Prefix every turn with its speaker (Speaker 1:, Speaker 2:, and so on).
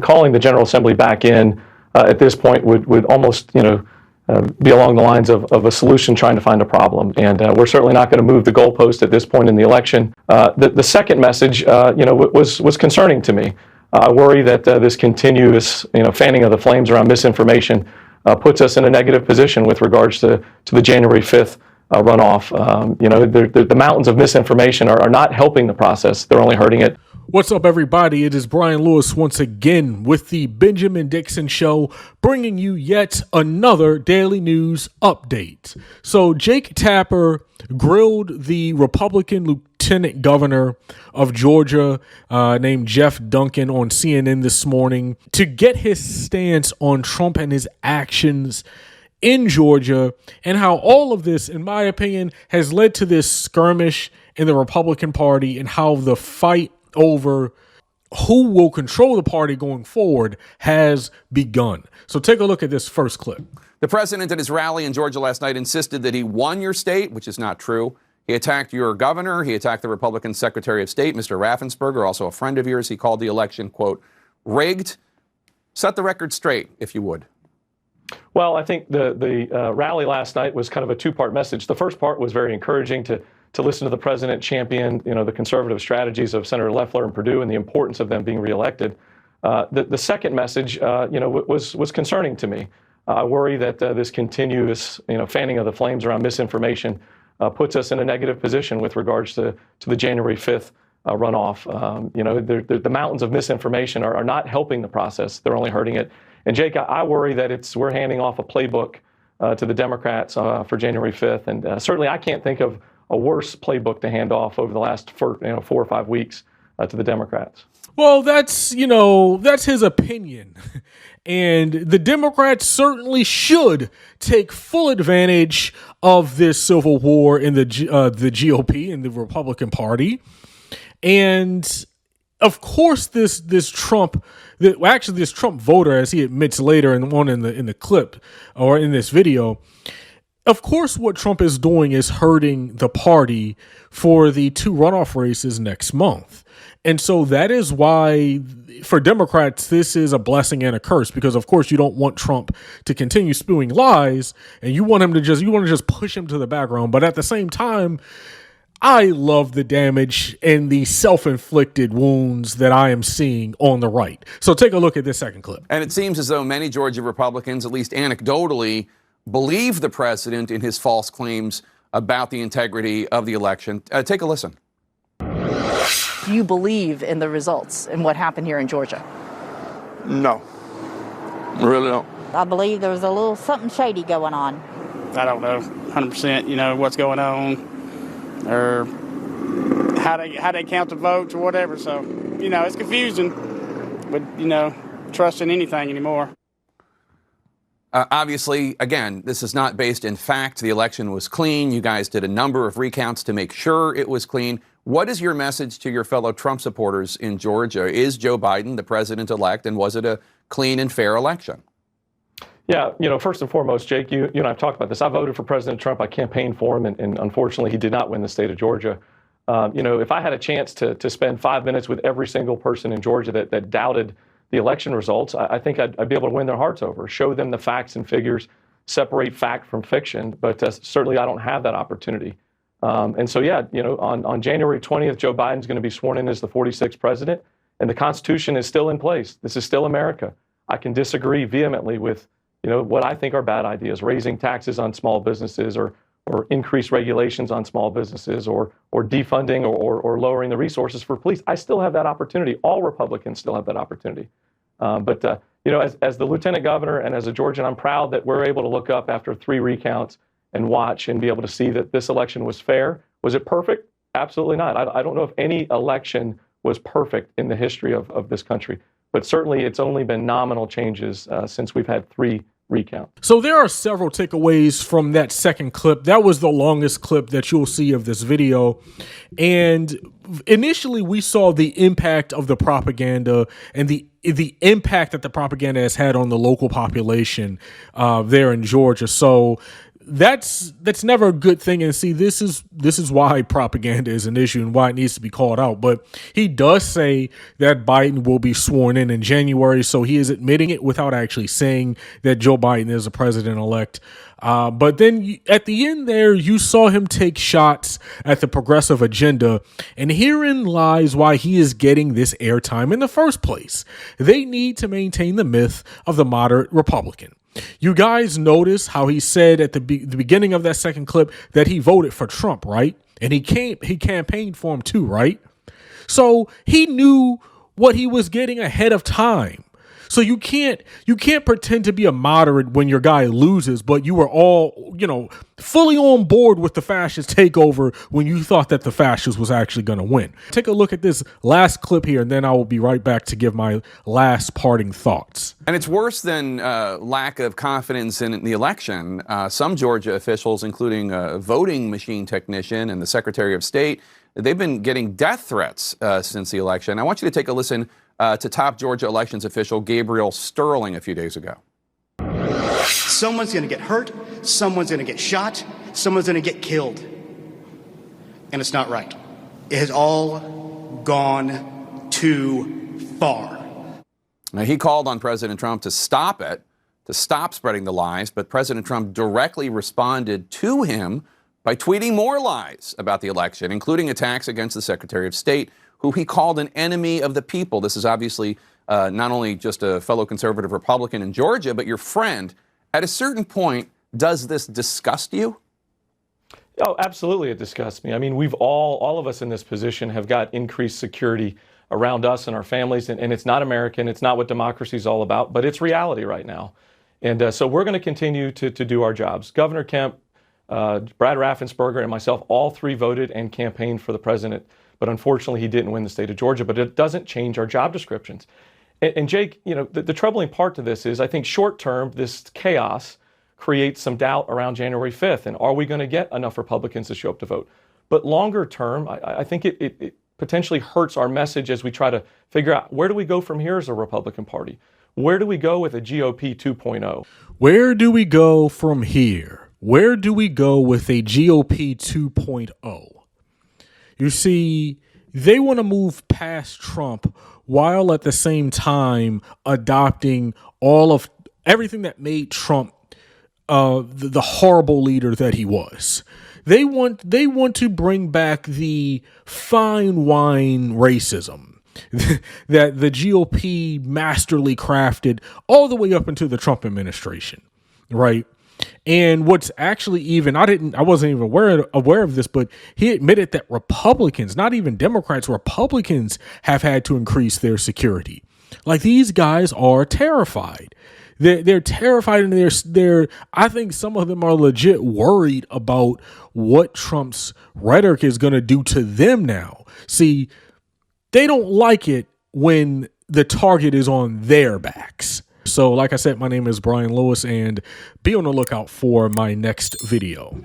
Speaker 1: Calling the General Assembly back in at this point would almost, be along the lines of a solution trying to find a problem. And we're certainly not going to move the goalpost at this point in the election. The second message, was concerning to me. I worry that this continuous, fanning of the flames around misinformation puts us in a negative position with regards to the January 5th runoff. The mountains of misinformation are not helping the process. They're only hurting it.
Speaker 2: What's up, everybody? It is Brian Lewis once again with the Benjamin Dixon Show, bringing you yet another daily news update. So Jake Tapper grilled the Republican Lieutenant Governor of Georgia named Geoff Duncan on CNN this morning to get his stance on Trump and his actions in Georgia, and how all of this, in my opinion, has led to this skirmish in the Republican Party, and how the fight over who will control the party going forward has begun. So take a look at this first clip.
Speaker 3: The president at his rally in Georgia last night insisted that he won your state, which is not true. He attacked your governor. He attacked the Republican Secretary of State, Mr. Raffensperger, also a friend of yours. He called the election, quote, rigged. Set the record straight, if you would.
Speaker 1: Well, I think the rally last night was kind of a two-part message. The first part was very encouraging to listen to the president champion, the conservative strategies of Senator Loeffler and Perdue and the importance of them being reelected. The second message, was concerning to me. I worry that this continuous, fanning of the flames around misinformation puts us in a negative position with regards to the January 5th runoff. The mountains of misinformation are not helping the process. They're only hurting it. And Jake, I worry that we're handing off a playbook to the Democrats for January 5th. And certainly I can't think of a worse playbook to hand off over the last 4 or 5 weeks to the Democrats.
Speaker 2: Well, that's his opinion. And the Democrats certainly should take full advantage of this civil war in the GOP and the Republican Party. And of course, this Trump voter, as he admits later in the clip or in this video, of course, what Trump is doing is hurting the party for the 2 runoff races next month. And so that is why, for Democrats, this is a blessing and a curse, because, of course, you don't want Trump to continue spewing lies, and you want to just push him to the background. But at the same time, I love the damage and the self-inflicted wounds that I am seeing on the right. So take a look at this second clip.
Speaker 3: And it seems as though many Georgia Republicans, at least anecdotally, believe the president in his false claims about the integrity of the election. Take a listen.
Speaker 4: Do you believe in the results and what happened here in Georgia?
Speaker 5: No, really don't.
Speaker 6: I believe there was a little something shady going on.
Speaker 7: I don't know 100%, what's going on or how they count the votes or whatever. So, it's confusing, but, trusting anything anymore.
Speaker 3: Obviously, again, this is not based in fact. The election was clean. You guys did a number of recounts to make sure it was clean. What is your message to your fellow Trump supporters in Georgia? Is Joe Biden the president-elect, and was it a clean and fair election?
Speaker 1: Yeah, first and foremost, Jake, you and I have talked about this. I voted for President Trump. I campaigned for him, and unfortunately, he did not win the state of Georgia. If I had a chance to spend 5 minutes with every single person in Georgia that doubted the election results, I think I'd be able to win their hearts over, show them the facts and figures, separate fact from fiction. But certainly I don't have that opportunity. And so, on January 20th, Joe Biden's going to be sworn in as the 46th president, and the Constitution is still in place. This is still America. I can disagree vehemently with, what I think are bad ideas, raising taxes on small businesses or increased regulations on small businesses or defunding or lowering the resources for police. I still have that opportunity. All Republicans still have that opportunity. But as the lieutenant governor and as a Georgian, I'm proud that we're able to look up after 3 recounts and watch and be able to see that this election was fair. Was it perfect? Absolutely not. I don't know if any election was perfect in the history of this country, but certainly it's only been nominal changes since we've had 3 recounts.
Speaker 2: So there are several takeaways from that second clip. That was the longest clip that you'll see of this video. And initially we saw the impact of the propaganda and the impact that the propaganda has had on the local population there in Georgia. So that's never a good thing. And see, this is why propaganda is an issue and why it needs to be called out. But he does say that Biden will be sworn in January, so he is admitting it without actually saying that Joe Biden is the president-elect. But then at the end there, you saw him take shots at the progressive agenda, and herein lies why he is getting this airtime in the first place. They need to maintain the myth of the moderate Republican. You guys notice how he said at the beginning of that second clip that he voted for Trump, right? And he campaigned for him too, right? So he knew what he was getting ahead of time. So you can't pretend to be a moderate when your guy loses, but you were all, fully on board with the fascist takeover when you thought that the fascist was actually going to win. Take a look at this last clip here, and then I will be right back to give my last parting thoughts.
Speaker 3: And it's worse than lack of confidence in the election. Some Georgia officials, including a voting machine technician and the Secretary of State, they've been getting death threats since the election. I want you to take a listen to top Georgia elections official Gabriel Sterling a few days ago.
Speaker 8: Someone's going to get hurt, someone's going to get shot, someone's going to get killed. And it's not right. It has all gone too far.
Speaker 3: Now, he called on President Trump to stop it, to stop spreading the lies, but President Trump directly responded to him by tweeting more lies about the election, including attacks against the Secretary of State, who he called an enemy of the people. This is obviously not only just a fellow conservative Republican in Georgia, but your friend. At a certain point, does this disgust you?
Speaker 1: Oh, absolutely, it disgusts me. I mean, we've all of us in this position have got increased security around us and our families, and it's not American. It's not what democracy is all about, but it's reality right now. And so we're going to continue to do our jobs. Governor Kemp, Brad Raffensperger, and myself, all three voted and campaigned for the president. But unfortunately, he didn't win the state of Georgia. But it doesn't change our job descriptions. And Jake, the troubling part to this is I think short term, this chaos creates some doubt around January 5th. And are we going to get enough Republicans to show up to vote? But longer term, I think it potentially hurts our message as we try to figure out where do we go from here as a Republican Party? Where do we go with a GOP 2.0?
Speaker 2: Where do we go from here? Where do we go with a GOP 2.0? You see, they want to move past Trump while at the same time adopting all of everything that made Trump the horrible leader that he was. They want to bring back the fine wine racism that the GOP masterly crafted all the way up into the Trump administration, right? And what's actually even, I wasn't even aware of this, but he admitted that Republicans, not even Democrats, Republicans have had to increase their security. Like, these guys are terrified. They're terrified, and they're I think some of them are legit worried about what Trump's rhetoric is going to do to them now. See, they don't like it when the target is on their backs. So like I said, my name is Brian Lewis, and be on the lookout for my next video.